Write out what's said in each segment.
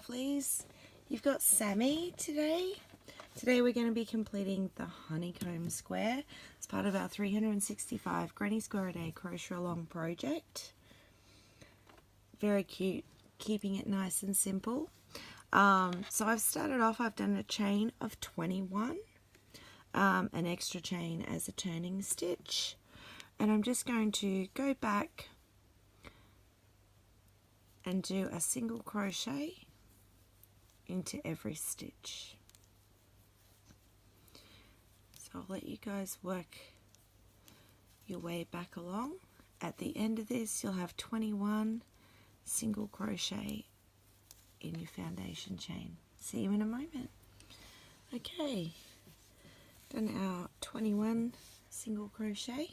Lovelies, you've got Sammy today. Today we're going to be completing the honeycomb square. It's part of our 365 Granny Square a Day crochet along project. Very cute, keeping it nice and simple. So I've started off, I've done a chain of 21, an extra chain as a turning stitch, and I'm just going to go back and do a single crochet into every stitch. So I'll let you guys work your way back along. At the end of this, you'll have 21 single crochet in your foundation chain. See you in a moment. Okay, done our 21 single crochet.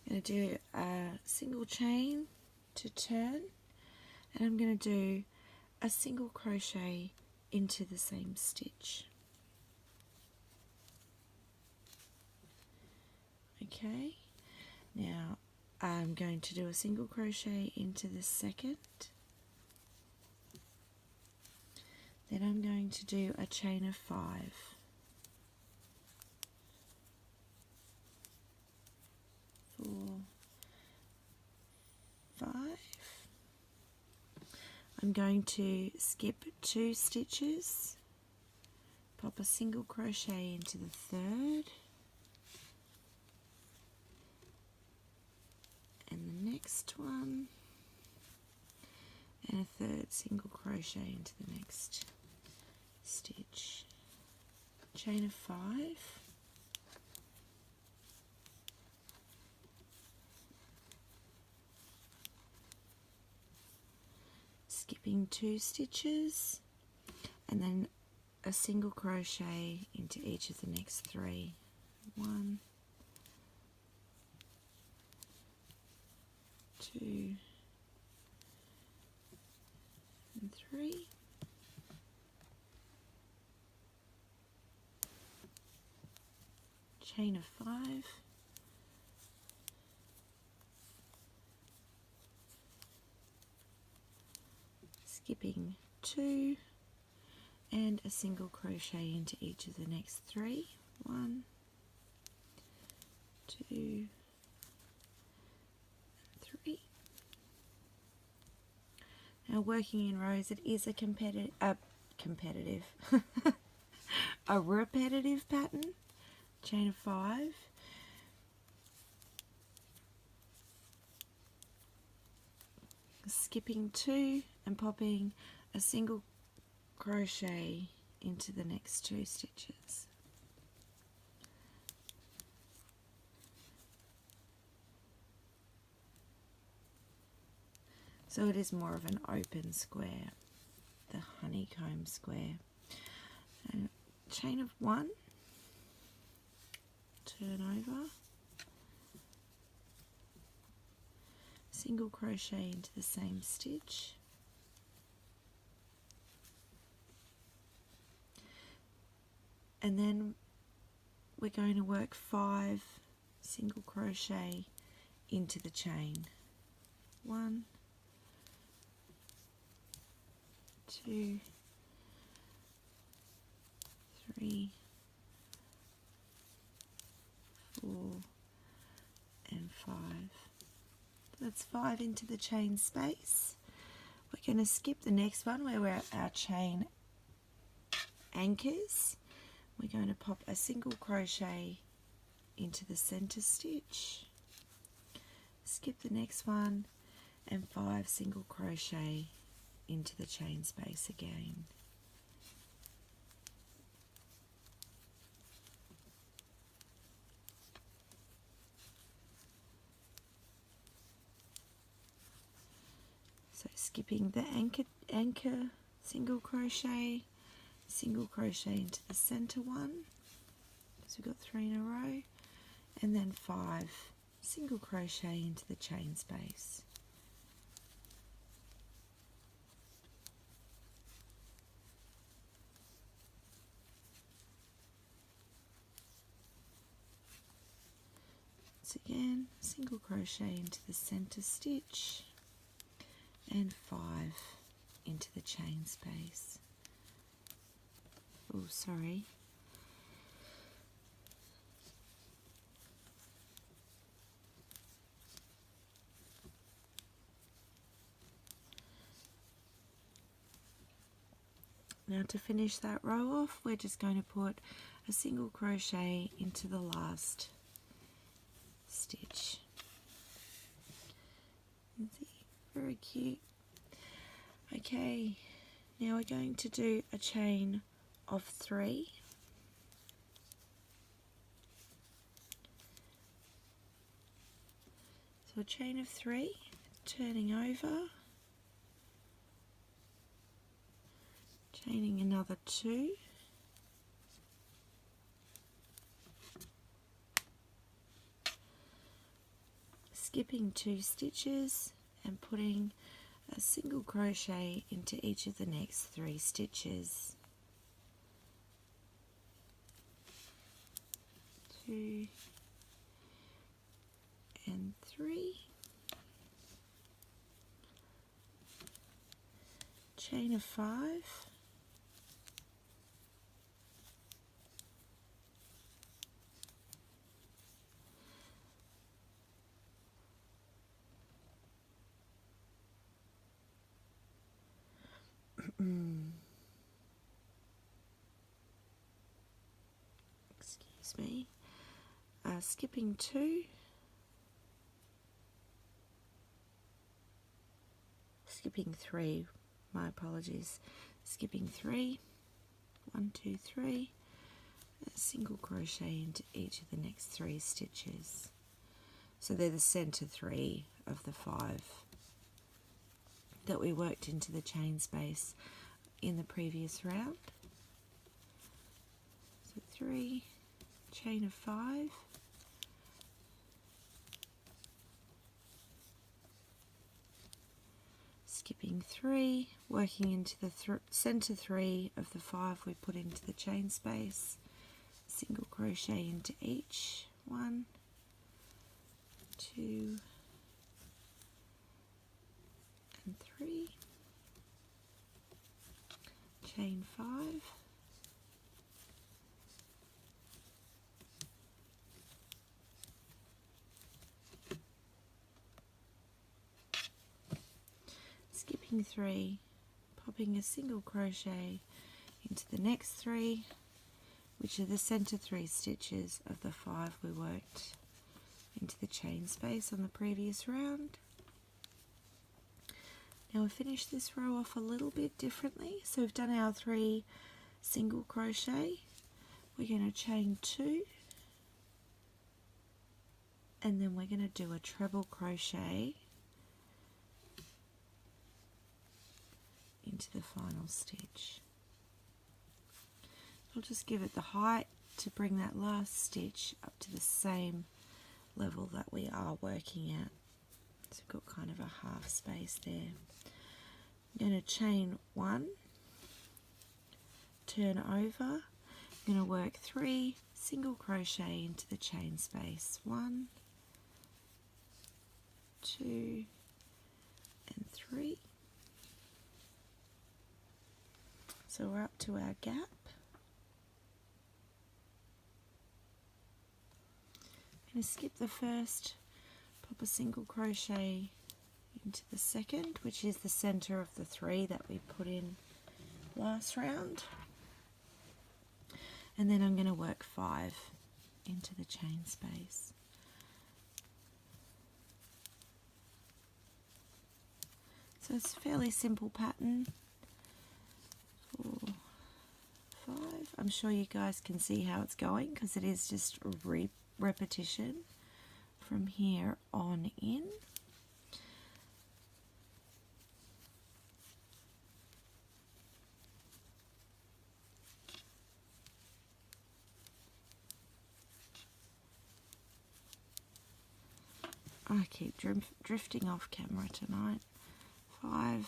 I'm going to do a single chain to turn, and I'm going to do a single crochet into the same stitch. Okay, now I'm going to do a single crochet into the second, then I'm going to do a chain of 5, 4, 5. I'm going to skip 2 stitches, pop a single crochet into the third, and the next one, and a third single crochet into the next stitch. Chain of 5, skipping 2 stitches, and then a single crochet into each of the next 3. 1, 2, and 3. Chain of 5, skipping 2, and a single crochet into each of the next 3. 1, 2, 3. Now, working in rows, it is a a repetitive pattern. Chain of 5, skipping 2 and popping a single crochet into the next 2 stitches. So it is more of an open square, the honeycomb square. And chain of 1, turn over, single crochet into the same stitch, and then we're going to work 5 single crochet into the chain. 1, 2, 3, 4, and 5. That's 5 into the chain space. We're going to skip the next one where we're at our chain anchors. We're going to pop a single crochet into the center stitch, skip the next one, and 5 single crochet into the chain space again. So skipping the anchor single crochet into the center one, so we've got 3 in a row, and then 5 single crochet into the chain space. So again, single crochet into the center stitch, and 5 into the chain space. Oh, sorry. Now to finish that row off, we're just going to put a single crochet into the last stitch. See, very cute. Okay, now we're going to do a chain of 3. So a chain of 3, turning over, chaining another 2, skipping 2 stitches and putting a single crochet into each of the next 3 stitches. 2 and 3, chain of 5, excuse me, skipping 2, skipping 3, my apologies, skipping 3, 1, 2, 3, a single crochet into each of the next 3 stitches. So they're the center 3 of the 5 that we worked into the chain space in the previous round. So 3, chain of 5, skipping 3, working into the center 3 of the 5 we put into the chain space, single crochet into each, 1, 2 and 3, chain 5, skipping 3, popping a single crochet into the next 3, which are the center 3 stitches of the 5 we worked into the chain space on the previous round. Now we've finished this row off a little bit differently. So we've done our 3 single crochet. We're going to chain 2 and then we're going to do a treble crochet into the final stitch. I'll just give it the height to bring that last stitch up to the same level that we are working at. So we've got kind of a half space there. I'm going to chain 1, turn over, I'm going to work 3 single crochet into the chain space, 1, 2 and 3. So we're up to our gap. I'm going to skip the first, pop a single crochet into the second, which is the center of the 3 that we put in last round, and then I'm going to work 5 into the chain space. So it's a fairly simple pattern. 4, 5. I'm sure you guys can see how it's going because it is just a repetition from here on in. I keep drifting off camera tonight. 5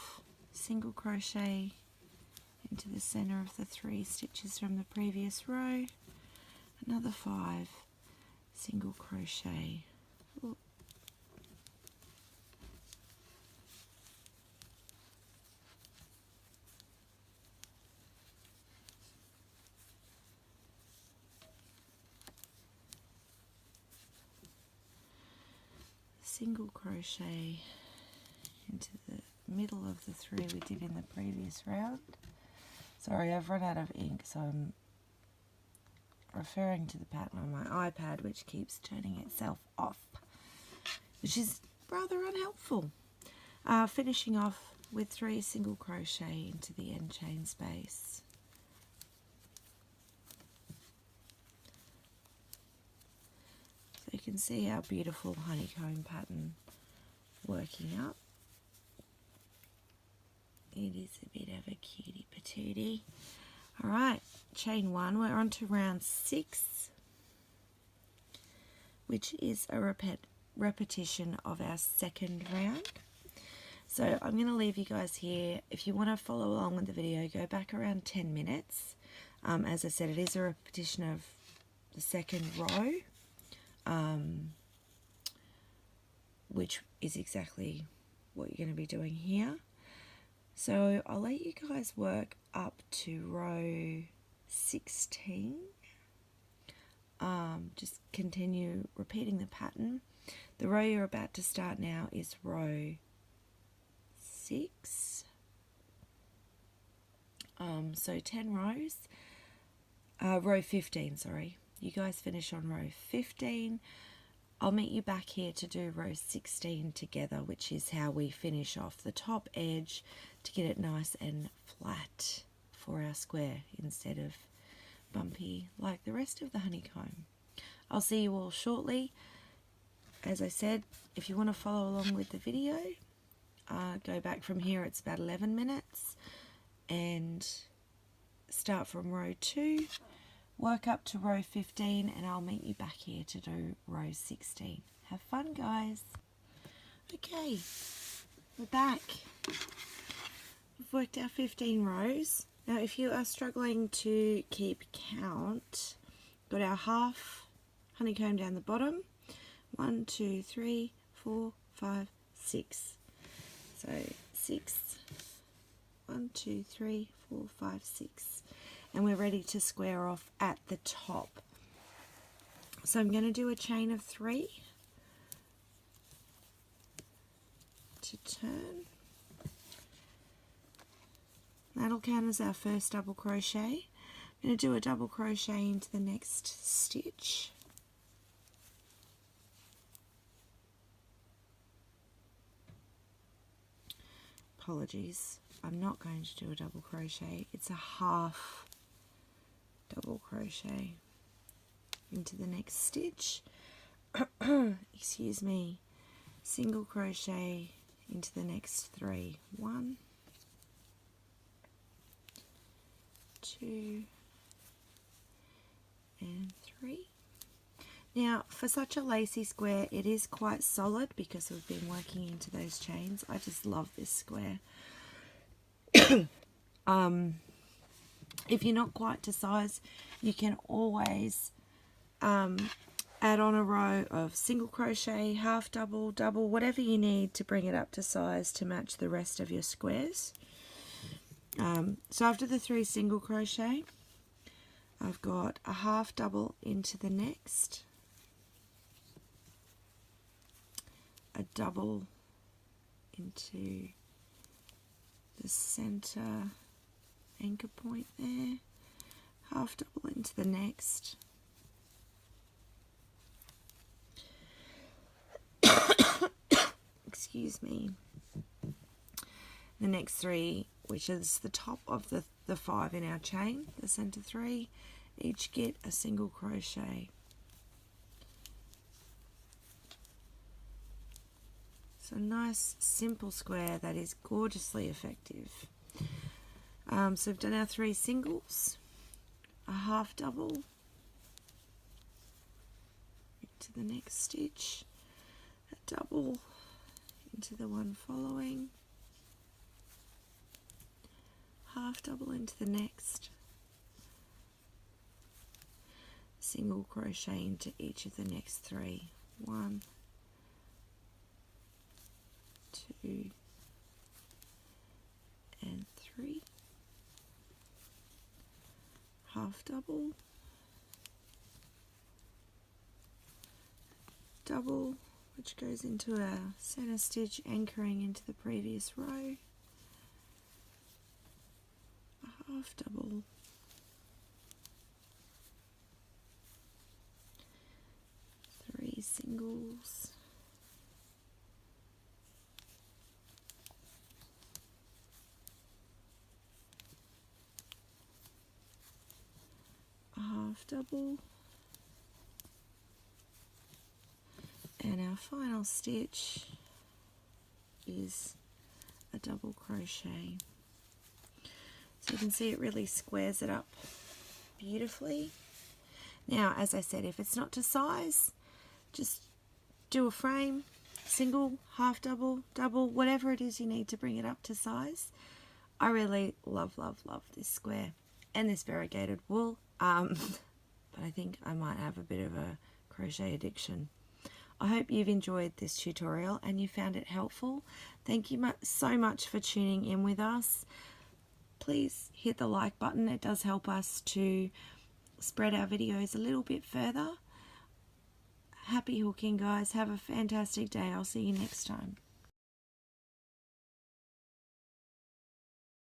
single crochet into the center of the 3 stitches from the previous row, another 5 single crochet. Ooh. single crochet into the middle of the 3 we did in the previous round. Sorry, I've run out of ink, so I'm referring to the pattern on my iPad, which keeps turning itself off, which is rather unhelpful. Finishing off with 3 single crochet into the end chain space. So you can see our beautiful honeycomb pattern working up. It is a bit of a cutie patootie. Alright, chain 1, we're on to round 6, which is a repetition of our second round. So I'm going to leave you guys here. If you want to follow along with the video, go back around 10 minutes. As I said, it is a repetition of the second row, which is exactly what you're going to be doing here. So I'll let you guys work up to row 16. Just continue repeating the pattern. The row you're about to start now is row 6. So 10 rows. Row 15, sorry. You guys finish on row 15. I'll meet you back here to do row 16 together, which is how we finish off the top edge to get it nice and flat for our square instead of bumpy like the rest of the honeycomb. I'll see you all shortly. As I said, if you want to follow along with the video, go back from here, it's about 11 minutes, and start from row 2. Work up to row 15 and I'll meet you back here to do row 16. Have fun, guys. Okay, we're back. We've worked our 15 rows. Now if you are struggling to keep count, got our half honeycomb down the bottom. 1, 2, 3, 4, 5, 6. So 6. 1, 2, 3, 4, 5, 6. And we're ready to square off at the top. So I'm going to do a chain of 3 to turn. That'll count as our first double crochet. I'm going to do a double crochet into the next stitch. Apologies, I'm not going to do a double crochet. It's a half double crochet into the next stitch. Excuse me. Single crochet into the next 3. 1, 2, and 3. Now, for such a lacy square, it is quite solid because we've been working into those chains. I just love this square. If you're not quite to size, you can always add on a row of single crochet, half double, double, whatever you need to bring it up to size to match the rest of your squares. So after the 3 single crochet, I've got a half double into the next, a double into the center anchor point there, half double into the next, excuse me, the next 3, which is the top of the 5 in our chain, the center 3, each get a single crochet. So nice simple square that is gorgeously effective. So we've done our 3 singles, a half double into the next stitch, a double into the one following, half double into the next, single crochet into each of the next 3. 1, 2, and 3. Half double, double, which goes into our center stitch, anchoring into the previous row, a half double, three singles, a half double, and our final stitch is a double crochet. So you can see it really squares it up beautifully. Now, as I said, if it's not to size, just do a frame, single, half double, double, whatever it is you need to bring it up to size. I really love, love, love this square and this variegated wool, but I think I might have a bit of a crochet addiction. I hope you've enjoyed this tutorial and you found it helpful. Thank you so much for tuning in with us. Please hit the like button. It does help us to spread our videos a little bit further. Happy hooking, guys. Have a fantastic day. I'll see you next time.